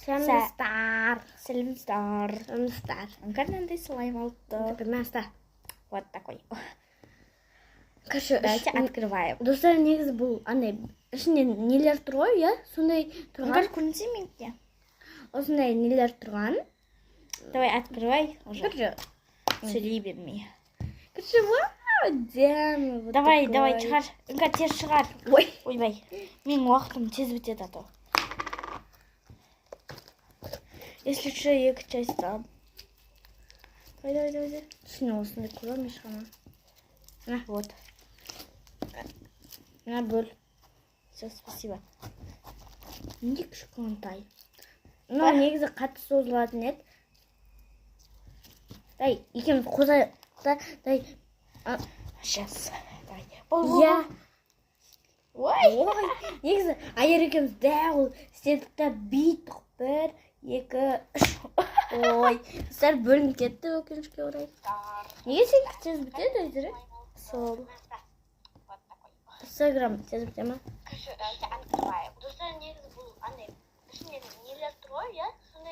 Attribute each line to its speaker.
Speaker 1: Сәлемстар.
Speaker 2: Сәлемстар.
Speaker 1: Қандай слайм алды?
Speaker 2: Наста.
Speaker 1: Вот такой.
Speaker 2: Короче,
Speaker 1: Давайте открываем.
Speaker 2: Достар, негізі бұл андай ішінде нелер тұр ғой, иә? Сондай тұрған.
Speaker 1: Көрінсе менде.
Speaker 2: Осындай нелер тұрған.
Speaker 1: Давай открывай уже.
Speaker 2: Короче,
Speaker 1: Сөйлей бермей.
Speaker 2: короче, вау, дәмі.
Speaker 1: Давай, шығар. Тез шығар.
Speaker 2: Ой.
Speaker 1: Ойбай. Менің уақытым тез бітеді а то. Если что, екі частьтан. Давай.
Speaker 2: Түсіне осындай көрем ешқана.
Speaker 1: На, вот.
Speaker 2: На, бөл.
Speaker 1: Все, спасибо.
Speaker 2: Неге кішкентай? Мынау негізі қатты созылатын еді. Дай, екеуміз қозай. Дай.
Speaker 1: Сейчас. Давай.
Speaker 2: Иә.
Speaker 1: Ой.
Speaker 2: Негізі айыр екеуміз дәу істедік та бүйттік. 1, 2, 3. Ой, сәл бөлініп кетті өкінішке орай. Неге сен тез бітеді өздері?
Speaker 1: Сол.
Speaker 2: Инстаграм тез біте ма?
Speaker 1: Давайте открываем. Достар, негізі бұл андай ішінде нелер тұр ғой, иә?